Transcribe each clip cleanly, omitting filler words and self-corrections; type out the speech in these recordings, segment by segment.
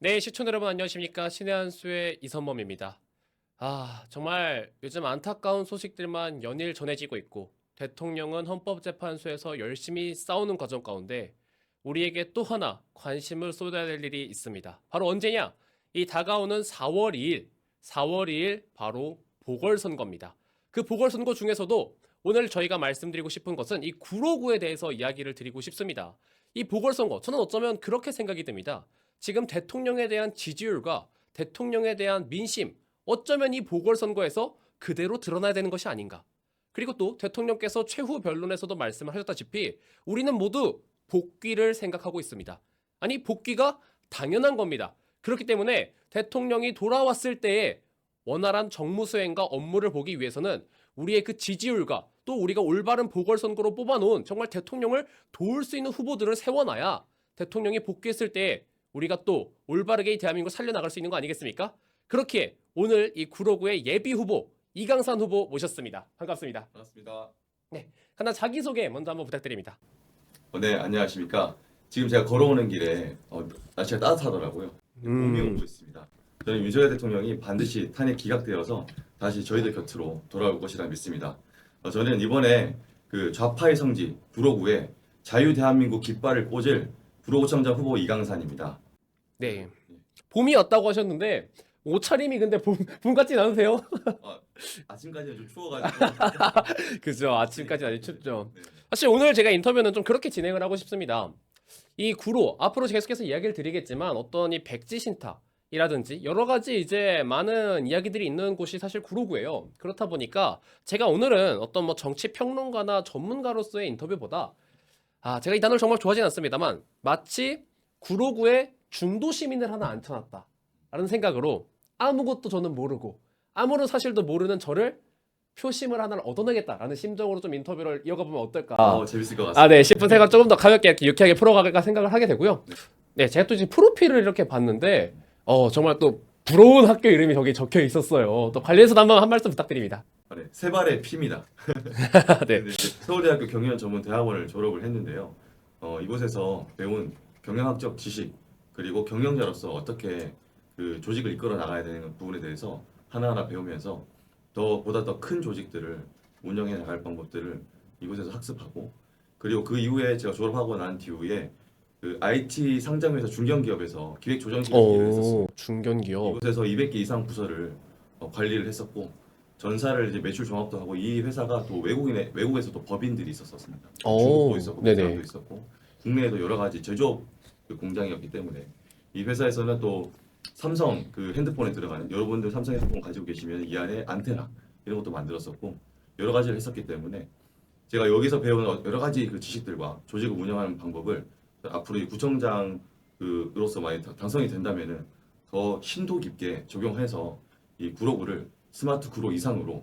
네, 시청자 여러분 안녕하십니까? 신의 한수의 이선범입니다. 정말 요즘 안타까운 소식들만 연일 전해지고 있고 대통령은 헌법재판소에서 열심히 싸우는 과정 가운데 우리에게 또 하나 관심을 쏟아야 될 일이 있습니다. 바로 언제냐? 이 다가오는 4월 2일 바로 보궐선거입니다. 그 보궐선거 중에서도 오늘 저희가 말씀드리고 싶은 것은 이 구로구에 대해서 이야기를 드리고 싶습니다. 이 보궐선거, 저는 어쩌면 그렇게 생각이 듭니다. 지금 대통령에 대한 지지율과 대통령에 대한 민심, 어쩌면 이 보궐선거에서 그대로 드러나야 되는 것이 아닌가. 그리고 또 대통령께서 최후 변론에서도 말씀을 하셨다시피 우리는 모두 복귀를 생각하고 있습니다. 아니, 복귀가 당연한 겁니다. 그렇기 때문에 대통령이 돌아왔을 때에 원활한 정무 수행과 업무를 보기 위해서는 우리의 그 지지율과 또 우리가 올바른 보궐선거로 뽑아놓은 정말 대통령을 도울 수 있는 후보들을 세워놔야 대통령이 복귀했을 때 우리가 또 올바르게 이 대한민국을 살려나갈 수 있는 거 아니겠습니까? 그렇기에 오늘 이 구로구의 예비 후보 이강산 후보 모셨습니다. 반갑습니다. 반갑습니다. 네, 하나 자기소개 먼저 한번 부탁드립니다. 네, 안녕하십니까. 지금 제가 걸어오는 길에 날씨가 따뜻하더라고요. 봄이 오고 있습니다. 저는 윤석열 대통령이 반드시 탄핵 기각되어서 다시 저희들 곁으로 돌아올 것이라 믿습니다. 저는 이번에 그 좌파의 성지 구로구에 자유대한민국 깃발을 꽂을 구로구청장 후보 이강산입니다. 네, 봄이 왔다고 하셨는데 옷차림이 근데 봄 같진 않으세요? 아침까지는 좀 추워가지고. 그죠, 아침까지 아주 춥죠. 네. 사실 오늘 제가 인터뷰는 좀 그렇게 진행을 하고 싶습니다. 이 구로 앞으로 계속해서 이야기를 드리겠지만 어떤 이 백지 신탁이라든지 여러 가지 이제 많은 이야기들이 있는 곳이 사실 구로구예요. 그렇다 보니까 제가 오늘은 어떤 뭐 정치 평론가나 전문가로서의 인터뷰보다 제가 이 단어를 정말 좋아하진 않습니다만 마치 구로구에 중도 시민을 하나 앉혀놨다라는 생각으로 아무것도 저는 모르고 아무런 사실도 모르는 저를 표심을 하나를 얻어내겠다라는 심정으로 좀 인터뷰를 이어가 보면 어떨까? 재밌을 것 같습니다. 네, 싶은 생각 조금 더 가볍게 이렇게 유쾌하게 풀어갈까 생각을 하게 되고요. 네, 제가 또 지금 프로필을 이렇게 봤는데 정말 또 부러운 학교 이름이 저기 적혀 있었어요. 또 관련해서 한번 한 말씀 부탁드립니다. 네, 세 발의 피입니다. 네. 네, 서울대학교 경영전문대학원을 졸업을 했는데요. 이곳에서 배운 경영학적 지식 그리고 경영자로서 어떻게 그 조직을 이끌어 나가야 되는 부분에 대해서 하나하나 배우면서 보다 더 큰 조직들을 운영해 나갈 방법들을 이곳에서 학습하고 그리고 그 이후에 제가 졸업하고 난 뒤에 그 IT 상장회사 중견기업에서 기획조정실에서 일을 했었습니다. 중견기업. 이곳에서 200개 이상 부서를 관리를 했었고 전사를 이제 매출 종합도 하고 이 회사가 또 외국에서 또 법인들이 있었습니다. 중국도 있었고 네네. 베트남도 있었고 국내에도 여러 가지 제조업 그 공장이었기 때문에 이 회사에서는 또 삼성 그 핸드폰에 들어가는 여러분들 삼성 핸드폰 가지고 계시면 이 안에 안테나 이런 것도 만들었었고 여러 가지를 했었기 때문에 제가 여기서 배운 여러 가지 그 지식들과 조직을 운영하는 방법을 앞으로 이 구청장으로서 많이 당선이 된다면은 더 심도 깊게 적용해서 이 구로구를 스마트 구로 이상으로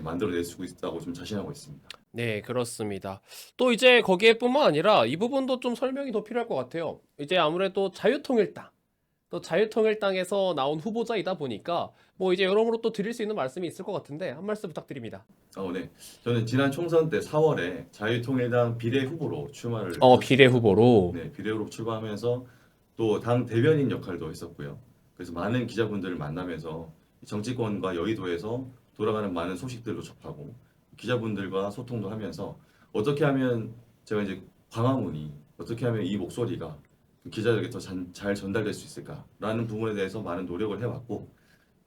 만들어낼 수 있다고 좀 자신하고 있습니다. 네, 그렇습니다. 또 이제 거기에뿐만 아니라 이 부분도 좀 설명이 더 필요할 것 같아요. 이제 아무래도 자유통일당, 또 자유통일당에서 나온 후보자이다 보니까 뭐 이제 여러모로 또 드릴 수 있는 말씀이 있을 것 같은데 한 말씀 부탁드립니다. 네. 저는 지난 총선 때 4월에 자유통일당 비례 후보로 출마를 비례 후보로. 네, 비례 후보로 출마하면서 또 당 대변인 역할도 했었고요. 그래서 많은 기자분들을 만나면서 정치권과 여의도에서 돌아가는 많은 소식들도 접하고 기자분들과 소통도 하면서 어떻게 하면 제가 이제 광화문이 어떻게 하면 이 목소리가 기자들에게 더 잘 전달될 수 있을까라는 부분에 대해서 많은 노력을 해왔고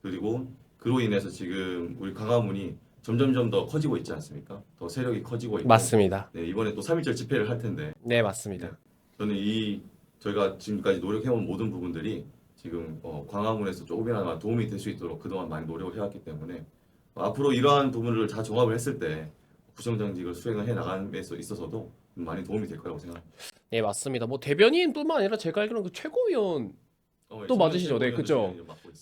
그리고 그로 인해서 지금 우리 광화문이 점점점 더 커지고 있지 않습니까? 더 세력이 커지고 있고 맞습니다. 네, 이번에 또 3.1절 집회를 할 텐데 네, 맞습니다. 저는 저희가 지금까지 노력해온 모든 부분들이 지금 광화문에서 조금이나마 도움이 될 수 있도록 그동안 많이 노력을 해왔기 때문에 앞으로 이러한 부분을 다 종합을 했을 때 구청장직을 수행을 해 나감에 있어서도 많이 도움이 될 거라고 생각합니다. 네, 맞습니다. 뭐 대변인뿐만 아니라 제가 알기로는 그 최고위원 또 맞으시죠? 네, 그죠?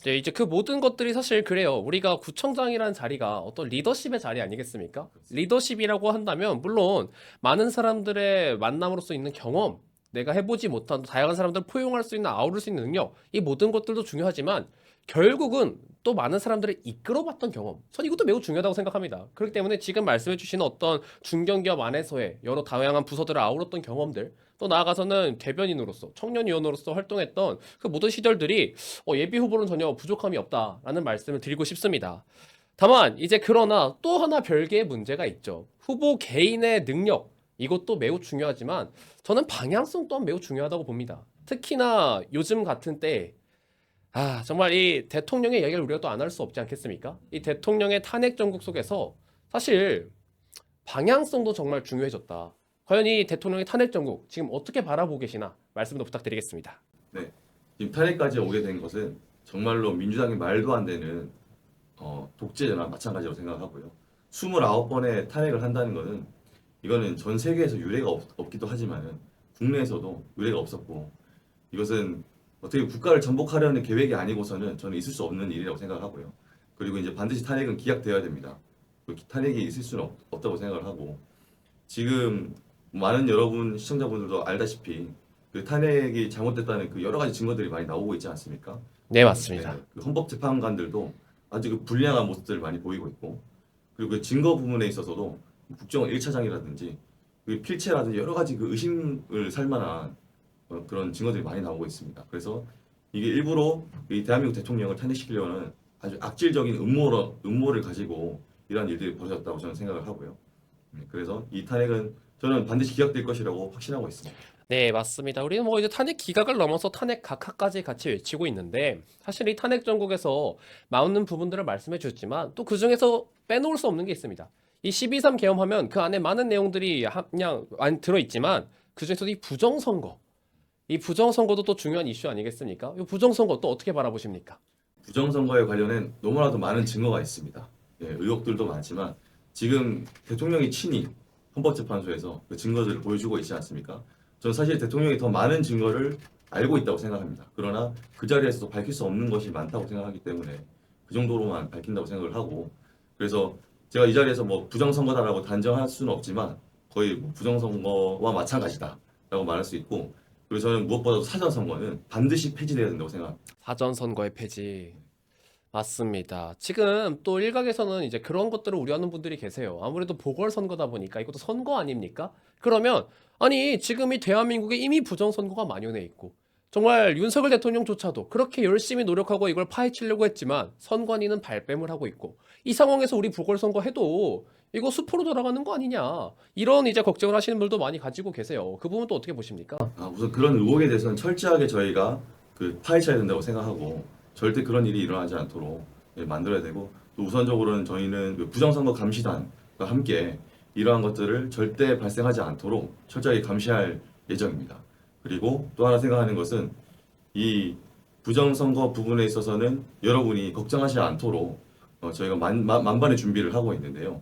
네, 이제 그 모든 것들이 사실 그래요. 우리가 구청장이라는 자리가 어떤 리더십의 자리 아니겠습니까? 리더십이라고 한다면 물론 많은 사람들의 만남으로서 있는 경험, 내가 해보지 못한 다양한 사람들을 포용할 수 있는 아우를 수 있는 능력, 이 모든 것들도 중요하지만 결국은 또 많은 사람들을 이끌어봤던 경험, 전 이것도 매우 중요하다고 생각합니다. 그렇기 때문에 지금 말씀해주시는 어떤 중견기업 안에서의 여러 다양한 부서들을 아우렀던 경험들, 또 나아가서는 대변인으로서 청년위원으로서 활동했던 그 모든 시절들이 예비 후보는 전혀 부족함이 없다라는 말씀을 드리고 싶습니다. 다만 이제 그러나 또 하나 별개의 문제가 있죠. 후보 개인의 능력 이것도 매우 중요하지만 저는 방향성 또한 매우 중요하다고 봅니다. 특히나 요즘 같은 때 정말 이 대통령의 이야기를 우리가 또 안 할 수 없지 않겠습니까? 이 대통령의 탄핵 정국 속에서 사실 방향성도 정말 중요해졌다. 과연 이 대통령의 탄핵 정국 지금 어떻게 바라보고 계시나 말씀도 부탁드리겠습니다. 네. 지금 탄핵까지 오게 된 것은 정말로 민주당이 말도 안 되는 독재나 마찬가지라고 생각하고요. 29번의 탄핵을 한다는 것은 이거는 전 세계에서 유례가 없기도 하지만은 국내에서도 유례가 없었고 이것은 어떻게 국가를 전복하려는 계획이 아니고서는 저는 있을 수 없는 일이라고 생각하고요. 그리고 이제 반드시 탄핵은 기각되어야 됩니다. 탄핵이 있을 수는 없다고 생각을 하고 지금 많은 여러분 시청자분들도 알다시피 그 탄핵이 잘못됐다는 그 여러 가지 증거들이 많이 나오고 있지 않습니까? 네, 맞습니다. 네, 그 헌법재판관들도 아주 그 불량한 모습들을 많이 보이고 있고 그리고 그 증거 부분에 있어서도 국정원 1차장이라든지 그 필체라든지 여러 가지 그 의심을 살 만한 그런 증거들이 많이 나오고 있습니다. 그래서 이게 일부러 이 대한민국 대통령을 탄핵시키려는 아주 악질적인 음모를 가지고 이러한 일들이 벌어졌다고 저는 생각을 하고요. 그래서 이 탄핵은 저는 반드시 기각될 것이라고 확신하고 있습니다. 네, 맞습니다. 우리는 뭐 이제 탄핵 기각을 넘어서 탄핵 각하까지 같이 외치고 있는데 사실 이 탄핵 정국에서 많은 부분들을 말씀해 주셨지만 또 그중에서 빼놓을 수 없는 게 있습니다. 이 12.3 개헌하면 그 안에 많은 내용들이 그냥 들어있지만 그중에서도 이 부정선거도 또 중요한 이슈 아니겠습니까? 이 부정선거 또 어떻게 바라보십니까? 부정선거에 관련된 너무나도 많은 증거가 있습니다. 예, 의혹들도 많지만 지금 대통령이 친히 헌법재판소에서 그 증거들을 보여주고 있지 않습니까? 저는 사실 대통령이 더 많은 증거를 알고 있다고 생각합니다. 그러나 그 자리에서도 밝힐 수 없는 것이 많다고 생각하기 때문에 그 정도로만 밝힌다고 생각을 하고 그래서 제가 이 자리에서 뭐 부정선거다라고 단정할 수는 없지만 거의 뭐 부정선거와 마찬가지다라고 말할 수 있고 그리고 저는 무엇보다도 사전선거는 반드시 폐지돼야 된다고 생각합니다. 사전선거의 폐지. 맞습니다. 지금 또 일각에서는 이제 그런 것들을 우려하는 분들이 계세요. 아무래도 보궐선거다 보니까 이것도 선거 아닙니까? 그러면 아니 지금 이 대한민국에 이미 부정선거가 만연해 있고 정말 윤석열 대통령조차도 그렇게 열심히 노력하고 이걸 파헤치려고 했지만 선관위는 발뺌을 하고 있고 이 상황에서 우리 보궐선거 해도 이거 수포로 돌아가는 거 아니냐 이런 이제 걱정을 하시는 분들도 많이 가지고 계세요. 그 부분 또 어떻게 보십니까? 우선 그런 의혹에 대해서는 철저하게 저희가 그 파헤쳐야 된다고 생각하고 절대 그런 일이 일어나지 않도록 만들어야 되고 또 우선적으로는 저희는 그 부정선거 감시단과 함께 이러한 것들을 절대 발생하지 않도록 철저하게 감시할 예정입니다. 그리고 또 하나 생각하는 것은 이 부정선거 부분에 있어서는 여러분이 걱정하지 않도록 저희가 만반의 준비를 하고 있는데요.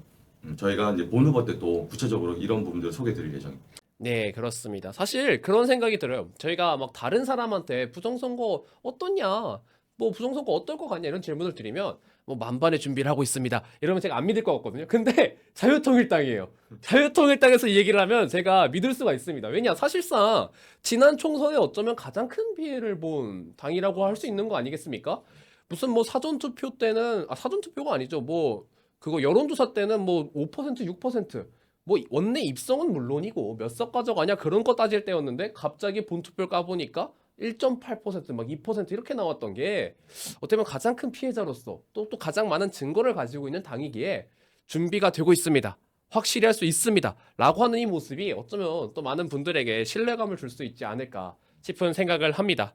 저희가 이제 본 후보 때 또 구체적으로 이런 부분들을 소개해 드릴 예정입니다. 네, 그렇습니다. 사실 그런 생각이 들어요. 저희가 막 다른 사람한테 부정선거 어떻냐, 뭐 부정선거 어떨 것 같냐 이런 질문을 드리면 뭐 만반의 준비를 하고 있습니다. 이러면 제가 안 믿을 것 같거든요. 근데 자유통일당이에요. 자유통일당에서 이 얘기를 하면 제가 믿을 수가 있습니다. 왜냐, 사실상 지난 총선에 어쩌면 가장 큰 피해를 본 당이라고 할 수 있는 거 아니겠습니까? 무슨 뭐 사전투표 때는 사전투표가 아니죠. 뭐 그거 여론조사 때는 뭐 5%, 6%, 뭐 원내 입성은 물론이고 몇 석 가져가냐 그런 거 따질 때였는데 갑자기 본투표를 까보니까 1.8%막 2% 이렇게 나왔던 게 어떻게 보면 가장 큰 피해자로서 또 가장 많은 증거를 가지고 있는 당이기에 준비가 되고 있습니다. 확실히 할 수 있습니다. 라고 하는 이 모습이 어쩌면 또 많은 분들에게 신뢰감을 줄 수 있지 않을까 싶은 생각을 합니다.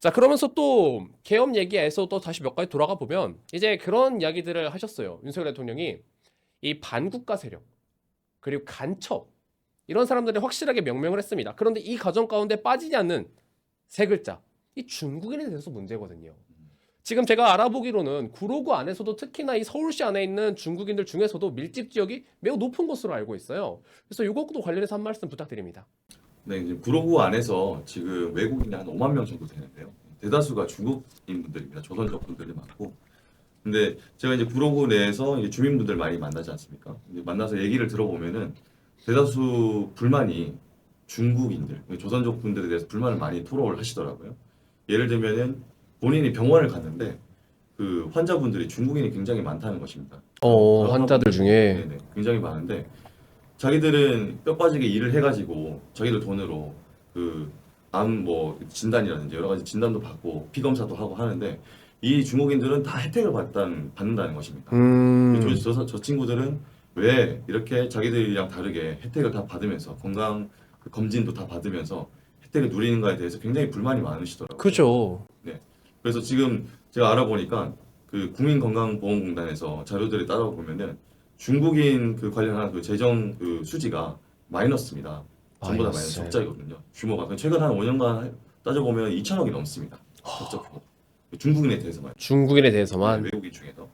자, 그러면서 또 계엄 얘기에서 또 다시 몇 가지 돌아가 보면 이제 그런 이야기들을 하셨어요. 윤석열 대통령이 이 반국가 세력 그리고 간첩 이런 사람들이 확실하게 명명을 했습니다. 그런데 이 과정 가운데 빠지지 않는 세 글자, 이 중국인에 대해서 문제거든요. 지금 제가 알아보기로는 구로구 안에서도 특히나 이 서울시 안에 있는 중국인들 중에서도 밀집 지역이 매우 높은 것으로 알고 있어요. 그래서 이것도 관련해서 한 말씀 부탁드립니다. 네, 이제 구로구 안에서 지금 외국인이 한 5만 명 정도 되는데요. 대다수가 중국인 분들입니다. 조선족 분들이 많고. 근데 제가 이제 구로구 내에서 이제 주민분들 많이 만나지 않습니까? 이제 만나서 얘기를 들어보면은 대다수 불만이 중국인들, 조선족 분들에 대해서 불만을 많이 토로를 하시더라고요. 예를 들면은 본인이 병원을 갔는데 그 환자분들이 중국인이 굉장히 많다는 것입니다. 환자들 중에 네네, 굉장히 많은데 자기들은 뼈 빠지게 일을 해가지고 자기들 돈으로 그 암 뭐 진단이라든지 여러 가지 진단도 받고 피 검사도 하고 하는데 이 중국인들은 다 혜택을 받는다는 것입니다. 저 친구들은 왜 이렇게 자기들이랑 다르게 혜택을 다 받으면서 건강 그 검진도 다 받으면서 혜택을 누리는가에 대해서 굉장히 불만이 많으시더라고요. 그죠. 네. 그래서 지금 제가 알아보니까 그 국민건강보험공단에서 자료들을 따라보면은 중국인 그 관련한 그 재정 그 수지가 마이너스입니다. 전부 다 마이너스 적자이거든요. 규모가 최근 한 5년간 따져보면 2천억이 넘습니다. 적자 규모. 중국인에 대해서만. 중국인에 대해서만. 외국인 중에서.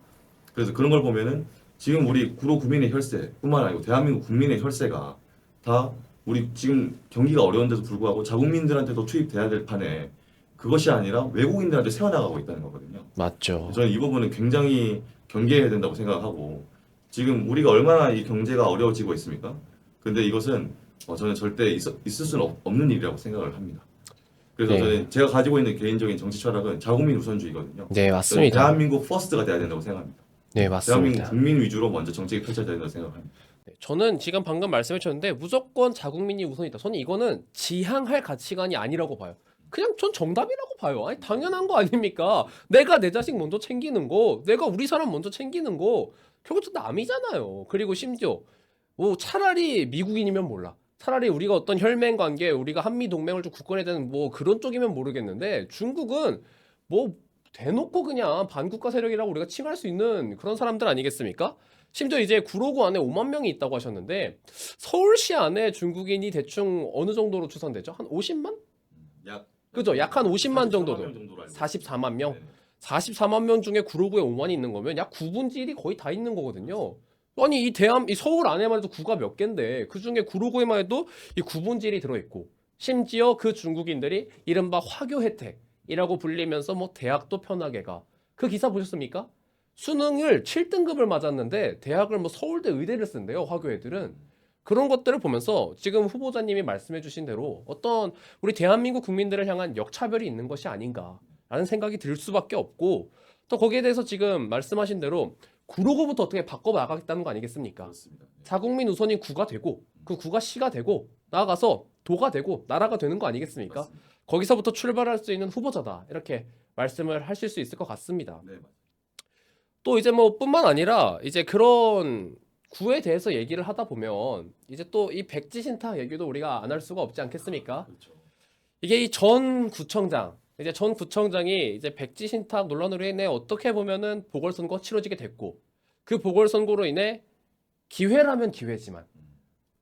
그래서 그런 걸 보면은 지금 우리 구로 구민의 혈세뿐만 아니고 대한민국 국민의 혈세가 다 우리 지금 경기가 어려운데도 불구하고 자국민들한테도 투입돼야 될 판에 그것이 아니라 외국인들한테 세워나가고 있다는 거거든요. 맞죠. 저는 이 부분은 굉장히 경계해야 된다고 생각하고 지금 우리가 얼마나 이 경제가 어려워지고 있습니까? 근데 이것은 저는 절대 있을 수는 없는 일이라고 생각을 합니다. 그래서 네. 저는 제가 가지고 있는 개인적인 정치 철학은 자국민 우선주의거든요. 네, 맞습니다. 대한민국 퍼스트가 돼야 된다고 생각합니다. 네, 대한민국 맞습니다. 국민 위주로 먼저 정책이 펼쳐져야 된다고 생각합니다. 네, 저는 지금 방금 말씀해 주셨는데 무조건 자국민이 우선이다. 저는 이거는 지향할 가치관이 아니라고 봐요. 그냥 전 정답이라고 봐요. 아니 당연한 거 아닙니까? 내가 내 자식 먼저 챙기는 거, 내가 우리 사람 먼저 챙기는 거, 결국 다 남이잖아요. 그리고 심지어 뭐 차라리 미국인이면 몰라. 차라리 우리가 어떤 혈맹 관계, 우리가 한미 동맹을 좀 굳건해야 되는 뭐 그런 쪽이면 모르겠는데 중국은 뭐 대놓고 그냥 반국가 세력이라고 우리가 칭할 수 있는 그런 사람들 아니겠습니까? 심지어 이제 구로구 안에 5만 명이 있다고 하셨는데 서울시 안에 중국인이 대충 어느 정도로 추산되죠? 한 50만? 그죠? 약 한 50만 정도도. 44만 명? 44만 명 중에 구로구에 5만이 있는 거면 약 9분의 1이 거의 다 있는 거거든요. 아니 이 서울 안에만 해도 구가 몇 개인데 그 중에 구로구에만 해도 이 9분의 1이 들어있고 심지어 그 중국인들이 이른바 화교 혜택이라고 불리면서 뭐 대학도 편하게 가. 그 기사 보셨습니까? 수능을 7등급을 맞았는데 대학을 뭐 서울대 의대를 쓴대요, 화교 애들은. 그런 것들을 보면서 지금 후보자님이 말씀해 주신 대로 어떤 우리 대한민국 국민들을 향한 역차별이 있는 것이 아닌가라는 생각이 들 수밖에 없고 또 거기에 대해서 지금 말씀하신 대로 구로구부터 어떻게 바꿔 나가겠다는 거 아니겠습니까? 그렇습니다. 자국민 우선이 구가 되고 그 구가 시가 되고 나아가서 도가 되고 나라가 되는 거 아니겠습니까? 맞습니다. 거기서부터 출발할 수 있는 후보자다 이렇게 말씀을 하실 수 있을 것 같습니다. 네, 맞습니다. 또 이제 뭐 뿐만 아니라 이제 그런 구에 대해서 얘기를 하다 보면 이제 또 이 백지 신탁 얘기도 우리가 안 할 수가 없지 않겠습니까? 그렇죠. 이게 이 전 구청장 이제 전 구청장이 이제 백지 신탁 논란으로 인해 어떻게 보면은 보궐선거 치러지게 됐고 그 보궐선거로 인해 기회라면 기회지만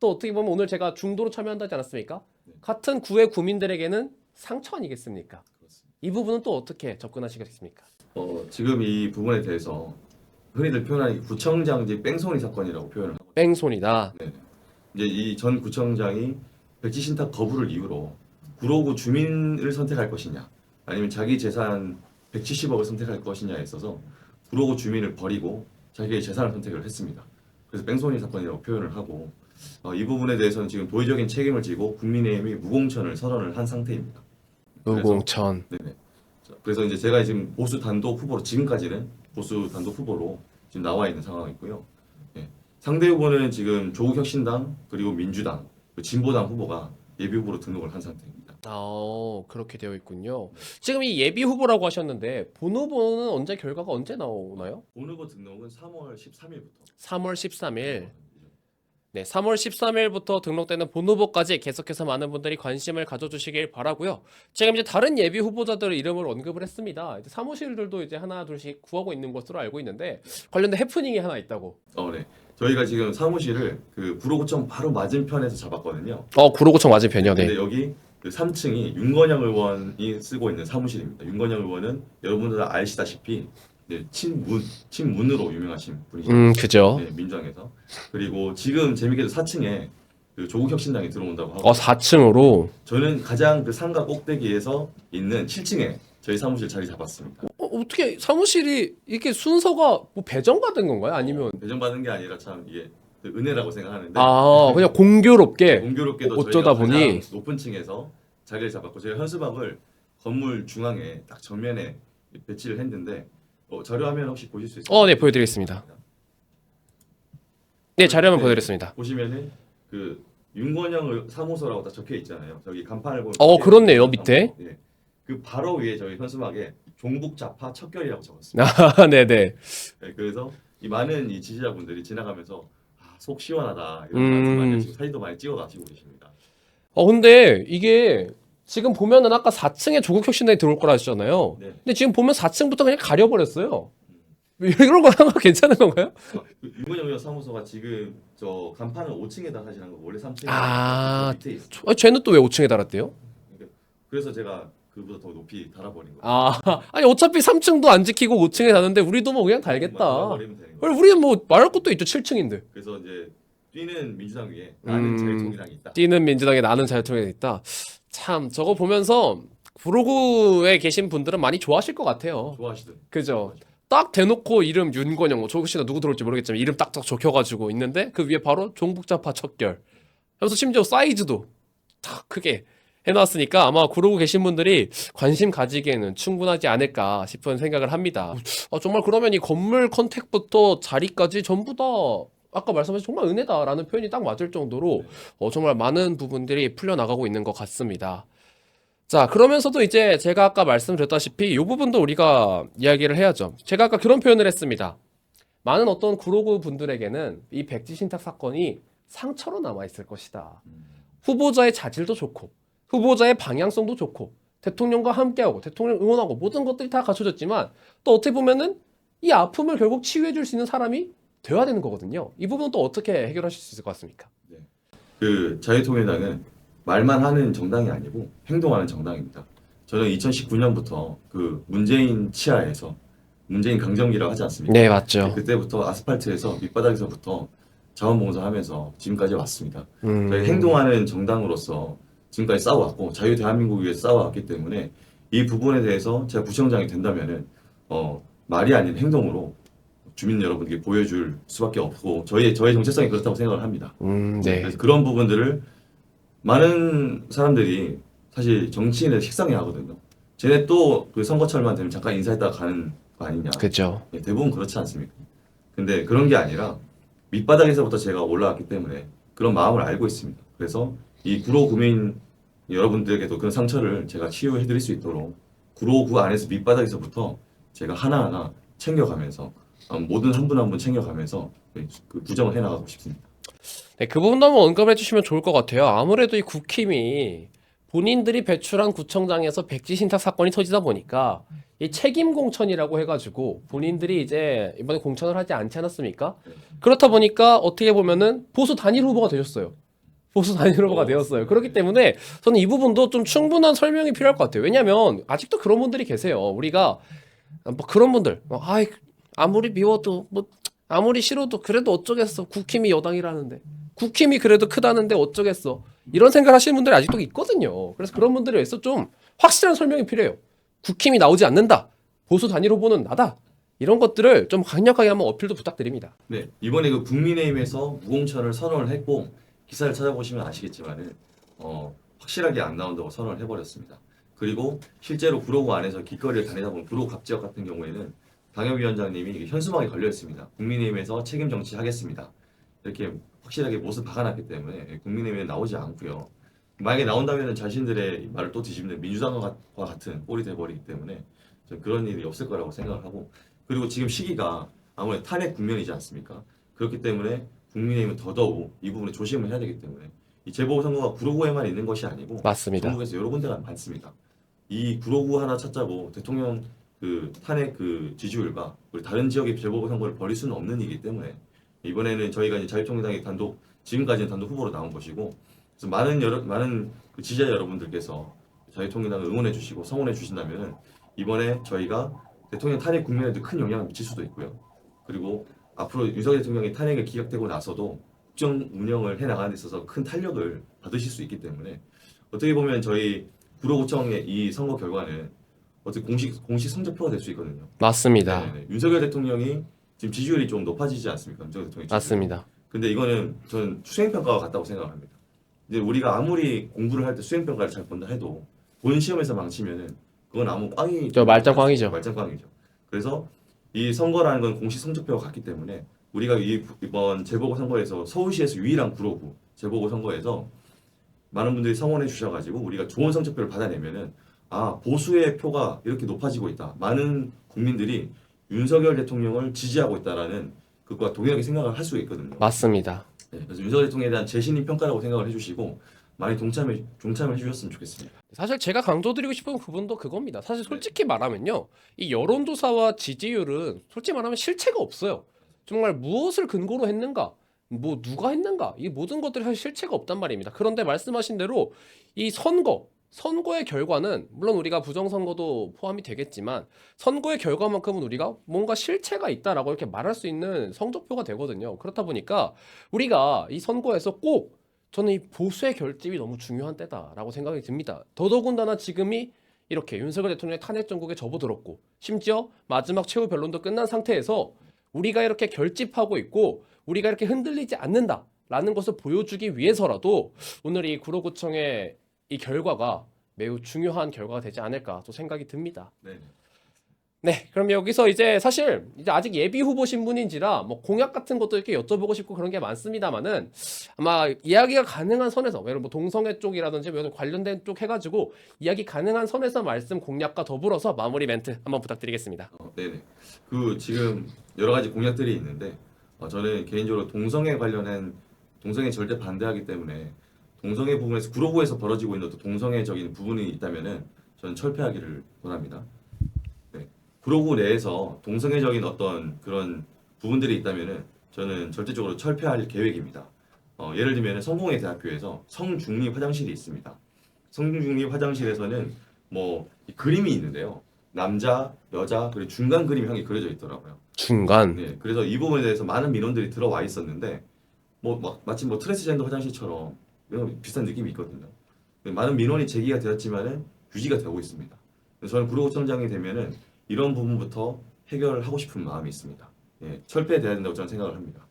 또 어떻게 보면 오늘 제가 중도로 참여한다지 않았습니까? 네. 같은 구의 구민들에게는 상처 아니겠습니까? 그렇습니다. 이 부분은 또 어떻게 접근하시겠습니까? 지금 이 부분에 대해서 흔히들 표현하는 구청장직 뺑소니 사건이라고 표현을 하고 뺑소니다. 네. 이제 이 전 구청장이 백지 신탁 거부를 이유로 구로구 주민을 선택할 것이냐 아니면 자기 재산 170억을 선택할 것이냐에 있어서 구로구 주민을 버리고 자기의 재산을 선택을 했습니다. 그래서 뺑소니 사건이라고 표현을 하고 이 부분에 대해서는 지금 도의적인 책임을 지고 국민의힘이 무공천을 선언을 한 상태입니다. 무공천. 네네. 그래서 이제 제가 지금 보수 단독 후보로 지금까지는 보수 단독 후보로 지금 나와 있는 상황이고요. 예. 상대 후보는 지금 조국혁신당 그리고 민주당, 진보당 후보가 예비 후보로 등록을 한 상태입니다. 그렇게 되어 있군요. 지금 이 예비 후보라고 하셨는데 본 후보는 언제 결과가 언제 나오나요? 본 후보 등록은 3월 13일부터. 3월 13일. 네, 3월 13일부터 등록되는 본 후보까지 계속해서 많은 분들이 관심을 가져주시길 바라고요. 지금 이제 다른 예비 후보자들 이름을 언급을 했습니다. 이제 사무실들도 이제 하나 둘씩 구하고 있는 것으로 알고 있는데 관련된 해프닝이 하나 있다고. 네. 저희가 지금 사무실을 그 구로구청 바로 맞은편에서 잡았거든요. 구로구청 맞은편이요. 네. 근데 여기 그 3층이 윤건영 의원이 쓰고 있는 사무실입니다. 윤건영 의원은 여러분들 다 아시다시피 친문으로 유명하신 분이시죠. 그죠. 네, 민주당에서. 그리고 지금 재밌게도 4층에 그 조국혁신당이 들어온다고 하고 4층으로. 저는 가장 그 상가 꼭대기에서 있는 7층에 저희 사무실 자리 잡았습니다. 어떻게 사무실이 이렇게 순서가 뭐 배정받은 건가요? 아니면 배정받은 게 아니라 참 이게 은혜라고 생각하는데 그냥 공교롭게 공교롭게도 어쩌다 저희가 보니 가장 높은 층에서 자리를 잡았고 저희 현수막을 건물 중앙에 딱 정면에 배치를 했는데 자료 화면 혹시 보실 수 있어요? 네, 보여드리겠습니다. 네, 자료 한번 보여드렸습니다. 보시면은 그 윤건영 사무소라고 딱 적혀 있잖아요. 저기 간판을 보면 그렇네요, 밑에. 예. 그 바로 위에 저희 현수막에 종북 좌파 척결이라고 적었습니다. 아, 네네. 예, 그래서 이 많은 이 지지자분들이 지나가면서 속 시원하다 이런 말씀 많이 하시고 사진도 많이 찍어가시고 계십니다. 근데 이게 지금 보면은 아까 4층에 조국혁신당이 들어올 거라 하셨잖아요. 네. 근데 지금 보면 4층부터 그냥 가려버렸어요. 이런 거 하는 거 괜찮은 건가요? 윤건영 의원 사무소가 지금 저 간판을 5층에다 하시는 거 원래 3층에 밑에 있어요. 쟤는 또 왜 5층에 달았대요? 그래서 제가 그보다 더 높이 달아버린 거예요. 아니 어차피 3층도 안 지키고 5층에 다는데 우리도 뭐 그냥 달겠다. 달아버리면 되는 거예요. 우리는 뭐 말할 것도 있죠. 7층인데. 그래서 이제 뛰는 민주당 위에 나는 자유통일당이 있다. 뛰는 민주당에 나는 자유통일당이 있다. 참 저거 보면서 구로구에 계신 분들은 많이 좋아하실 것 같아요. 좋아하시더라고요. 그죠? 딱 대놓고 이름 윤건영, 뭐 조국씨가 누구 들어올지 모르겠지만 이름 딱딱 적혀가지고 있는데 그 위에 바로 종북좌파 척결. 그래서 심지어 사이즈도 딱 크게 해놨으니까 아마 구로구 계신 분들이 관심 가지기에는 충분하지 않을까 싶은 생각을 합니다. 정말 그러면 이 건물 컨택부터 자리까지 전부 다 아까 말씀하신 정말 은혜다라는 표현이 딱 맞을 정도로 정말 많은 부분들이 풀려나가고 있는 것 같습니다. 자, 그러면서도 이제 제가 아까 말씀드렸다시피 이 부분도 우리가 이야기를 해야죠. 제가 아까 그런 표현을 했습니다. 많은 어떤 구로구 분들에게는 이 백지 신탁 사건이 상처로 남아있을 것이다. 후보자의 자질도 좋고 후보자의 방향성도 좋고 대통령과 함께하고 대통령 응원하고 모든 것들이 다 갖춰졌지만 또 어떻게 보면은 이 아픔을 결국 치유해줄 수 있는 사람이 되어야 되는 거거든요. 이 부분은 또 어떻게 해결하실 수 있을 것 같습니까? 그 자유통일당은 말만 하는 정당이 아니고 행동하는 정당입니다. 저는 2019년부터 그 문재인 치하에서 문재인 강점기라고 하지 않습니까? 네, 맞죠. 그때부터 아스팔트에서 밑바닥에서부터 자원봉사하면서 지금까지 왔습니다. 음. 저희 행동하는 정당으로서 지금까지 싸워왔고 자유 대한민국을 위해 싸워왔기 때문에 이 부분에 대해서 제가 부시장이 된다면은 말이 아닌 행동으로 주민 여러분께 보여줄 수밖에 없고 저의 정체성이 그렇다고 생각을 합니다. 네. 그래서 그런 부분들을 많은 사람들이 사실 정치인을 식상해 하거든요. 쟤네 또 그 선거철만 되면 잠깐 인사했다가 가는 거 아니냐. 그죠. 대부분 그렇지 않습니까? 근데 그런 게 아니라 밑바닥에서부터 제가 올라왔기 때문에 그런 마음을 알고 있습니다. 그래서 이 구로 구민 여러분들에게도 그런 상처를 제가 치유해드릴 수 있도록 구로구 안에서 밑바닥에서부터 제가 하나하나 챙겨가면서 모든 한 분 한 분 챙겨가면서 그 구정을 해나가고 싶습니다. 네, 그 부분도 한번 언급해 주시면 좋을 것 같아요. 아무래도 이 국힘이 본인들이 배출한 구청장에서 백지 신탁 사건이 터지다 보니까 이 책임 공천이라고 해가지고 본인들이 이제 이번에 공천을 하지 않지 않았습니까? 그렇다 보니까 어떻게 보면은 보수 단일 후보가 되셨어요. 보수 단일 후보가 되었어요. 그렇기 때문에 저는 이 부분도 좀 충분한 설명이 필요할 것 같아요. 왜냐하면 아직도 그런 분들이 계세요. 우리가 뭐 그런 분들, 아무리 미워도 뭐 아무리 싫어도 그래도 어쩌겠어. 국힘이 여당이라는데. 국힘이 그래도 크다는데 어쩌겠어. 이런 생각 하시는 분들이 아직도 있거든요. 그래서 그런 분들에 의해서 좀 확실한 설명이 필요해요. 국힘이 나오지 않는다. 보수 단일 후보는 나다. 이런 것들을 좀 강력하게 한번 어필도 부탁드립니다. 네, 이번에 그 국민의힘에서 무공천을 선언을 했고 기사를 찾아보시면 아시겠지만은 확실하게 안 나온다고 선언을 해버렸습니다. 그리고 실제로 구로구 안에서 길거리를 다니다 보면 구로구 갑지역 같은 경우에는 당협위원장님이 현수막에 걸려 있습니다. 국민의힘에서 책임 정치하겠습니다. 이렇게 확실하게 못을 박아놨기 때문에 국민의힘에 나오지 않고요. 만약에 나온다면 자신들의 말을 또 뒤집는 민주당과 같은 꼴이 돼버리기 때문에 저는 그런 일이 없을 거라고 생각을 하고 그리고 지금 시기가 아무래도 탄핵 국면이지 않습니까? 그렇기 때문에 국민의힘은 더더욱 이 부분에 조심을 해야 되기 때문에 이 재보궐선거가 구로구에만 있는 것이 아니고 맞습니다. 전국에서 여러 군데가 많습니다. 이 구로구 하나 찾자고 대통령 그 탄핵 그 지지율과 우리 다른 지역의 재보궐선거를 벌일 수는 없는 일이기 때문에 이번에는 저희가 이제 자유통일당이 단독 지금까지는 단독 후보로 나온 것이고 그래서 많은 그 지지자 여러분들께서 자유통일당을 응원해 주시고 성원해 주신다면은 이번에 저희가 대통령 탄핵 국면에도 큰 영향을 미칠 수도 있고요. 그리고 앞으로 윤석열 대통령이 탄핵이 기각되고 나서도 국정 운영을 해 나가는 데 있어서 큰 탄력을 받으실 수 있기 때문에 어떻게 보면 저희 구로구청의 이 선거 결과는 어떻게 공식 성적표가 될 수 있거든요. 맞습니다. 네네네. 윤석열 대통령이 지금 지지율이 좀 높아지지 않습니까? 윤석열 대통령 지지율. 맞습니다. 근데 이거는 저는 수행평가와 같다고 생각합니다. 이제 우리가 아무리 공부를 할 때 수행평가를 잘 본다 해도 본 시험에서 망치면은 그건 아무 꽝이 저 말짱꽝이죠. 말짱꽝이죠. 그래서 이 선거라는 건 공식 성적표가 같기 때문에 우리가 이번 재보궐선거에서 서울시에서 유일한 구로구 재보궐선거에서 많은 분들이 성원해 주셔가지고 우리가 좋은 성적표를 받아내면은 아 보수의 표가 이렇게 높아지고 있다. 많은 국민들이 윤석열 대통령을 지지하고 있다라는 그것과 동일하게 생각을 할 수 있거든요. 맞습니다. 네, 그래서 윤석열 대통령에 대한 재신임 평가라고 생각을 해주시고 많이 종참해 주셨으면 좋겠습니다. 사실 제가 강조드리고 싶은 부분도 그겁니다. 사실 솔직히 말하면요. 이 여론조사와 지지율은 솔직히 말하면 실체가 없어요. 정말 무엇을 근거로 했는가? 뭐 누가 했는가? 이 모든 것들이 사실 실체가 없단 말입니다. 그런데 말씀하신 대로 이 선거의 결과는 물론 우리가 부정선거도 포함이 되겠지만 선거의 결과만큼은 우리가 뭔가 실체가 있다라고 이렇게 말할 수 있는 성적표가 되거든요. 그렇다 보니까 우리가 이 선거에서 꼭 저는 이 보수의 결집이 너무 중요한 때다라고 생각이 듭니다. 더더군다나 지금이 이렇게 윤석열 대통령의 탄핵 정국에 접어들었고 심지어 마지막 최후 변론도 끝난 상태에서 우리가 이렇게 결집하고 있고 우리가 이렇게 흔들리지 않는다라는 것을 보여주기 위해서라도 오늘 이 구로구청의 이 결과가 매우 중요한 결과가 되지 않을까 또 생각이 듭니다. 네. 네, 그럼 여기서 이제 사실 이제 아직 예비 후보 신분인지라 뭐 공약 같은 것도 이렇게 여쭤보고 싶고 그런 게 많습니다만은 아마 이야기가 가능한 선에서 예를 뭐 동성애 쪽이라든지 뭐 이런 관련된 쪽 해가지고 이야기 가능한 선에서 말씀 공약과 더불어서 마무리 멘트 한번 부탁드리겠습니다. 네네. 그 지금 여러 가지 공약들이 있는데 저는 개인적으로 동성애 관련한 동성애 절대 반대하기 때문에 동성애 부분에서 구로구에서 벌어지고 있는 어떤 동성애적인 부분이 있다면은 저는 철폐하기를 원합니다. 네. 구로구 내에서 동성애적인 어떤 그런 부분들이 있다면은 저는 절대적으로 철폐할 계획입니다. 예를 들면 성공회 대학교에서 성중립 화장실이 있습니다. 성중립 화장실에서는 뭐 그림이 있는데요. 남자, 여자 그리고 중간 그림형이 그려져 있더라고요. 중간. 네, 그래서 이 부분에 대해서 많은 민원들이 들어와 있었는데 마치 트랜스젠더 화장실처럼 이런 비슷한 느낌이 있거든요. 많은 민원이 제기가 되었지만은 유지가 되고 있습니다. 그래서 저는 구로구청장이 되면은 이런 부분부터 해결하고 싶은 마음이 있습니다. 예, 철폐돼야 된다고 저는 생각을 합니다.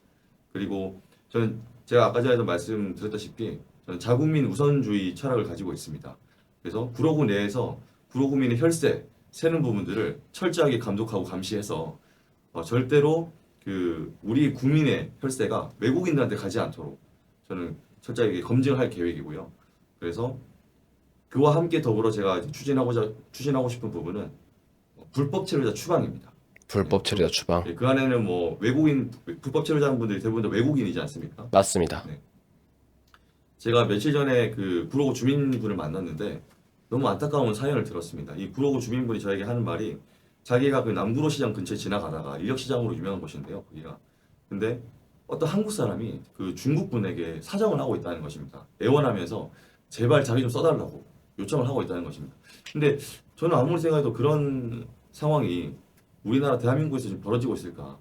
그리고 저는 제가 아까 전에도 말씀드렸다시피 저는 자국민 우선주의 철학을 가지고 있습니다. 그래서 구로구 내에서 구로구민의 혈세 세는 부분들을 철저하게 감독하고 감시해서 절대로 그 우리 국민의 혈세가 외국인들한테 가지 않도록 저는 철저하게 검증할 계획이고요. 그래서 그와 함께 더불어 제가 이제 추진하고 싶은 부분은 불법 체류자 추방입니다. 불법 체류자 추방. 그 안에는 뭐 불법 체류자분들이 대부분 다 외국인이지 않습니까? 맞습니다. 네. 제가 며칠 전에 그 구로구 주민분을 만났는데 너무 안타까운 사연을 들었습니다. 이 구로구 주민분이 저에게 하는 말이 자기가 그 남구로 시장 근처에 지나가다가 인력시장으로 유명한 곳인데요. 거기가. 근데 어떤 한국 사람이 그 중국 분에게 사정을 하고 있다는 것입니다. 애원하면서 제발 자기 좀 써달라고 요청을 하고 있다는 것입니다. 근데 저는 아무리 생각해도 그런 상황이 우리나라 대한민국에서 지금 벌어지고 있을까?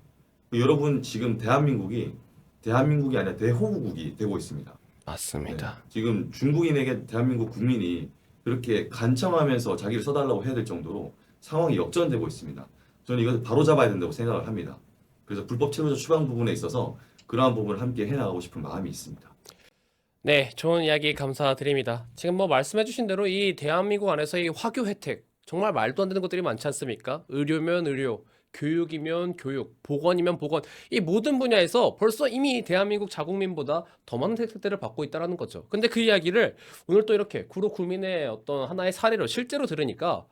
여러분 지금 대한민국이 아니라 대호국이 되고 있습니다. 맞습니다. 네. 지금 중국인에게 대한민국 국민이 그렇게 간청하면서 자기를 써달라고 해야 될 정도로 상황이 역전되고 있습니다. 저는 이것을 바로 잡아야 된다고 생각을 합니다. 그래서 불법 체류자 추방 부분에 있어서 그러한 부분을 함께 해나가고 싶은 마음이 있습니다. 네, 좋은 이야기 감사드립니다. 지금 뭐 말씀해주신 대로 이 대한민국 안에서 이 화교 혜택 정말 말도 안 되는 것들이 많지 않습니까? 의료면 의료, 교육이면 교육, 보건이면 보건 이 모든 분야에서 벌써 이미 대한민국 자국민보다 더 많은 혜택들을 받고 있다는 거죠. 근데 그 이야기를 오늘 또 이렇게 구로 구민의 어떤 하나의 사례로 실제로 들으니까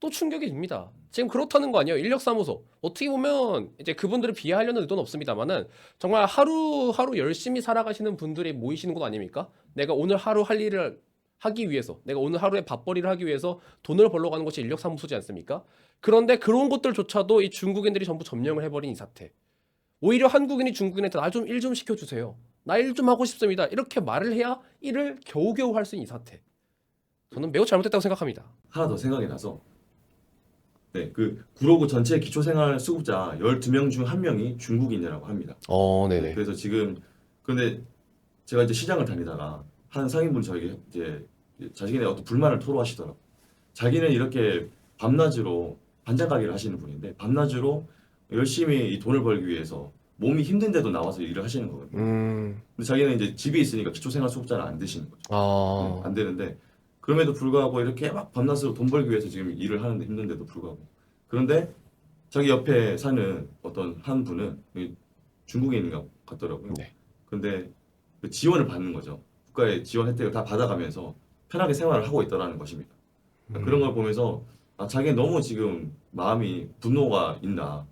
또 충격이 듭니다. 지금 그렇다는 거 아니에요? 인력사무소. 어떻게 보면 이제 그분들을 비하하려는 의도는 없습니다만은 정말 하루하루 열심히 살아가시는 분들이 모이시는 곳 아닙니까? 내가 오늘 하루 할 일을 하기 위해서, 내가 오늘 하루에 밥벌이를 하기 위해서 돈을 벌러 가는 것이 인력사무소지 않습니까? 그런데 그런 것들조차도 이 중국인들이 전부 점령을 해버린 이 사태. 오히려 한국인이 중국인한테 나 좀 일 좀 시켜주세요. 나 일 좀 하고 싶습니다. 이렇게 말을 해야 일을 겨우겨우 할 수 있는 이 사태. 저는 매우 잘못됐다고 생각합니다. 하나 더 생각이 나서 네, 그 구로구 전체 기초생활수급자 12명 중 1명이 중국인이라고 합니다. 네네. 그래서 지금 근데 제가 이제 시장을 다니다가 한 상인분 저에게 이제 자신의 어떤 불만을 토로하시더라고요. 자기는 이렇게 밤낮으로 반찬 가게를 하시는 분인데 밤낮으로 열심히 이 돈을 벌기 위해서 몸이 힘든데도 나와서 일을 하시는 거거든요. 근데 자기는 이제 집에 있으니까 기초생활수급자는 안 되시는 거죠. 네, 안 되는데 그럼에도 불구하고 이렇게 막 밤낮으로 돈 벌기 위해서 지금 일을 하는데 힘든데도 불구하고 그런데 자기 옆에 사는 어떤 한 분은 중국인인가 같더라고요. 네. 근데 그 지원을 받는 거죠. 국가의 지원 혜택을 다 받아가면서 편하게 생활을 하고 있다라는 것입니다. 그러니까 그런 걸 보면서 자기는 너무 지금 마음이 분노가 있나.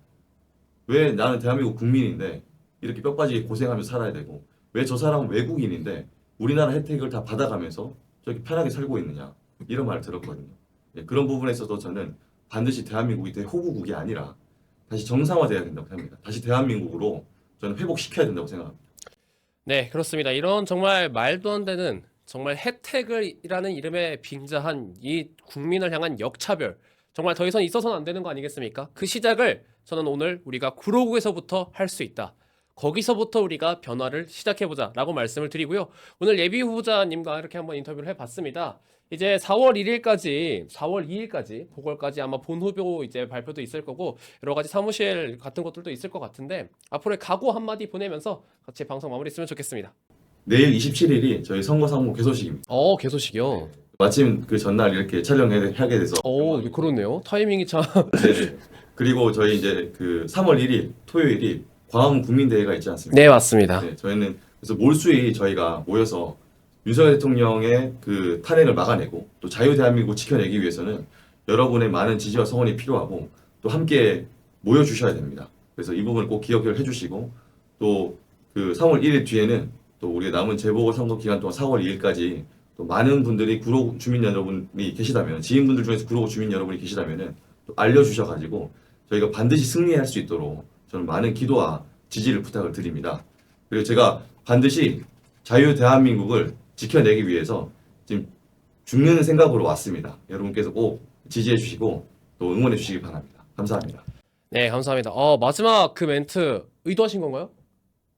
왜 나는 대한민국 국민인데 이렇게 뼈 빠지게 고생하면서 살아야 되고 왜 저 사람은 외국인인데 우리나라 혜택을 다 받아가면서 저렇게 편하게 살고 있느냐 이런 말을 들었거든요. 예, 그런 부분에서도 저는 반드시 대한민국이 대호구국이 아니라 다시 정상화돼야 된다고 생각합니다. 다시 대한민국으로 저는 회복시켜야 된다고 생각합니다. 네, 그렇습니다. 이런 정말 말도 안 되는 정말 혜택을이라는 이름에 빙자한 이 국민을 향한 역차별. 정말 더 이상 있어서는 안 되는 거 아니겠습니까? 그 시작을 저는 오늘 우리가 구로구에서부터 할 수 있다. 거기서부터 우리가 변화를 시작해보자 라고 말씀을 드리고요. 오늘 예비 후보자님과 이렇게 한번 인터뷰를 해봤습니다. 이제 4월 1일까지, 4월 2일까지, 보궐까지 아마 본 후보 이제 발표도 있을 거고, 여러 가지 사무실 같은 것들도 있을 것 같은데, 앞으로의 각오 한마디 보내면서 같이 방송 마무리 했으면 좋겠습니다. 내일 27일이 저희 선거 상무 개소식입니다. 개소식이요? 마침 그 전날 이렇게 촬영하게 돼서 그렇네요. 타이밍이 참. 네네. 그리고 저희 이제 그 3월 1일 토요일이 광화문 국민대회가 있지 않습니까? 네, 맞습니다. 네, 저희는 그래서 몰수히 저희가 모여서 윤석열 대통령의 그 탄핵을 막아내고 또 자유대한민국을 지켜내기 위해서는 여러분의 많은 지지와 성원이 필요하고 또 함께 모여주셔야 됩니다. 그래서 이 부분을 꼭 기억을 해주시고 또 그 3월 1일 뒤에는 또 우리 남은 재보궐선거 기간 동안 4월 2일까지 또 많은 분들이 구로 주민 여러분이 계시다면 지인분들 중에서 구로 주민 여러분이 계시다면은 또 알려주셔가지고 저희가 반드시 승리할 수 있도록 저는 많은 기도와 지지를 부탁을 드립니다. 그리고 제가 반드시 자유 대한민국을 지켜내기 위해서 지금 죽는 생각으로 왔습니다. 여러분께서 꼭 지지해 주시고 또 응원해 주시기 바랍니다. 감사합니다. 네, 감사합니다. 마지막 그 멘트 의도하신 건가요?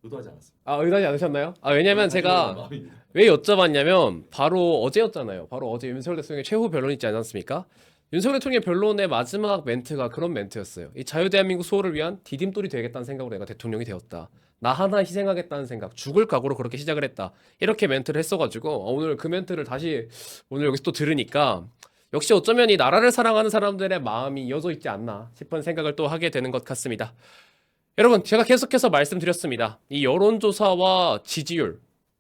의도하지 않았습니다. 의도하지 않으셨나요? 왜냐면 제가 왜 여쭤봤냐면 바로 어제였잖아요. 바로 어제 윤석열 대통령의 최후 변론 있지 않았습니까? 윤석열 대통령의 변론의 마지막 멘트가 그런 멘트였어요. 이 자유대한민국 수호를 위한 디딤돌이 되겠다는 생각으로 내가 대통령이 되었다. 나 하나 희생하겠다는 생각, 죽을 각오로 그렇게 시작을 했다. 이렇게 멘트를 했어가지고 오늘 그 멘트를 다시 오늘 여기서 또 들으니까 역시 어쩌면 이 나라를 사랑하는 사람들의 마음이 이어져 있지 않나 싶은 생각을 또 하게 되는 것 같습니다. 여러분, 제가 계속해서 말씀드렸습니다. 이 여론조사와 지지율,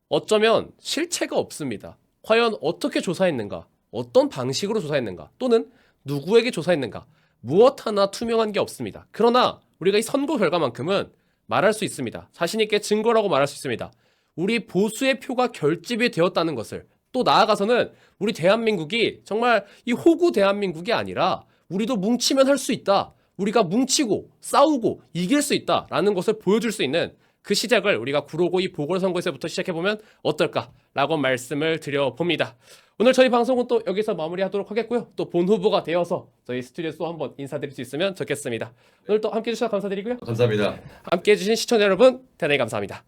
어쩌면 실체가 없습니다. 과연 어떻게 조사했는가? 어떤 방식으로 조사했는가? 또는 누구에게 조사했는가? 무엇 하나 투명한 게 없습니다. 그러나 우리가 이 선거 결과만큼은 말할 수 있습니다. 자신 있게 증거라고 말할 수 있습니다. 우리 보수의 표가 결집이 되었다는 것을, 또 나아가서는 우리 대한민국이 정말 이 호구 대한민국이 아니라 우리도 뭉치면 할 수 있다. 우리가 뭉치고 싸우고 이길 수 있다라는 것을 보여줄 수 있는 그 시작을 우리가 구로구 이 보궐선거에서부터 시작해보면 어떨까라고 말씀을 드려봅니다. 오늘 저희 방송은 또 여기서 마무리하도록 하겠고요. 또 본 후보가 되어서 저희 스튜디오에서 또 한번 인사드릴 수 있으면 좋겠습니다. 오늘 또 함께해 주셔서 감사드리고요. 감사합니다. 함께해 주신 시청자 여러분 대단히 감사합니다.